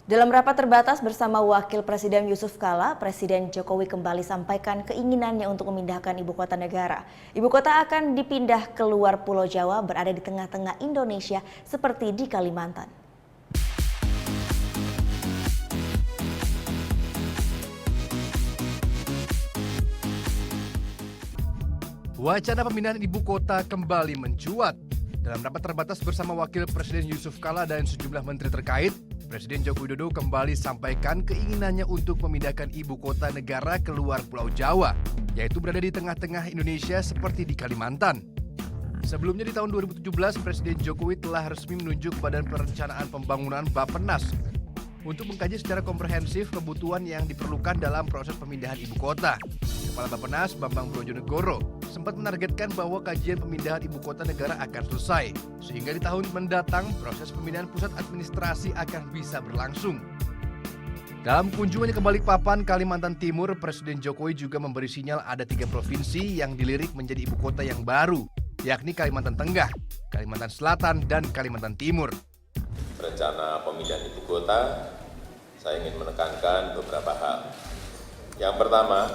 Dalam rapat terbatas bersama Wakil Presiden Yusuf Kala, Presiden Jokowi kembali sampaikan keinginannya untuk memindahkan ibu kota negara. Ibu kota akan dipindah keluar Pulau Jawa, berada di tengah-tengah Indonesia seperti di Kalimantan. Wacana pemindahan ibu kota kembali mencuat. Dalam rapat terbatas bersama Wakil Presiden Yusuf Kala dan sejumlah menteri terkait, Presiden Joko Widodo kembali sampaikan keinginannya untuk memindahkan ibu kota negara keluar Pulau Jawa, yaitu berada di tengah-tengah Indonesia seperti di Kalimantan. Sebelumnya di tahun 2017, Presiden Jokowi telah resmi menunjuk Badan Perencanaan Pembangunan Bappenas untuk mengkaji secara komprehensif kebutuhan yang diperlukan dalam proses pemindahan ibu kota. Kepala Bappenas, Bambang Brojonegoro, sempat menargetkan bahwa kajian pemindahan ibu kota negara akan selesai, sehingga di tahun mendatang proses pemindahan pusat administrasi akan bisa berlangsung. Dalam kunjungannya ke Balikpapan, Kalimantan Timur, Presiden Jokowi juga memberi sinyal ada 3 provinsi yang dilirik menjadi ibu kota yang baru, yakni Kalimantan Tengah, Kalimantan Selatan, dan Kalimantan Timur. Rencana pemindahan ibu kota, saya ingin menekankan beberapa hal. Yang pertama,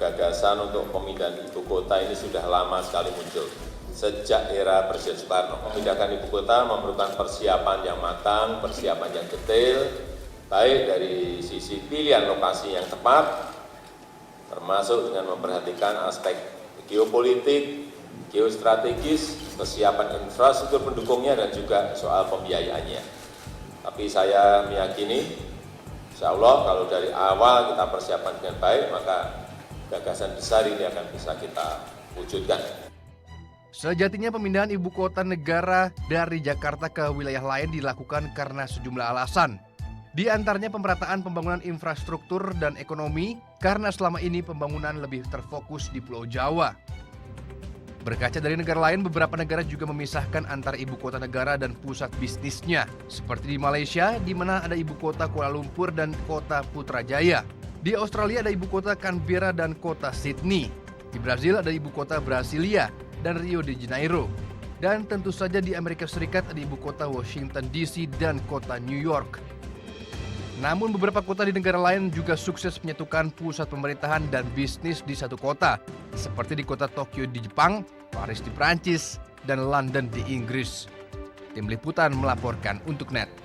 gagasan untuk pemindahan ibu kota ini sudah lama sekali muncul. Sejak era Presiden Soekarno, memindahkan ibu kota memerlukan persiapan yang matang, persiapan yang detail, baik dari sisi pilihan lokasi yang tepat, termasuk dengan memperhatikan aspek geopolitik, geostrategis, kesiapan infrastruktur pendukungnya, dan juga soal pembiayaannya. Tapi saya meyakini, insya Allah kalau dari awal kita persiapan dengan baik, maka gagasan besar ini akan bisa kita wujudkan. Sejatinya pemindahan ibu kota negara dari Jakarta ke wilayah lain dilakukan karena sejumlah alasan. Di antaranya pemerataan pembangunan infrastruktur dan ekonomi, karena selama ini pembangunan lebih terfokus di Pulau Jawa. Berkaca dari negara lain, beberapa negara juga memisahkan antara ibu kota negara dan pusat bisnisnya. Seperti di Malaysia, di mana ada ibu kota Kuala Lumpur dan kota Putrajaya. Di Australia ada ibu kota Canberra dan kota Sydney. Di Brazil ada ibu kota Brasilia dan Rio de Janeiro. Dan tentu saja di Amerika Serikat ada ibu kota Washington DC dan kota New York. Namun beberapa kota di negara lain juga sukses menyatukan pusat pemerintahan dan bisnis di satu kota, seperti di kota Tokyo di Jepang, Paris di Prancis, dan London di Inggris. Tim Liputan melaporkan untuk NET.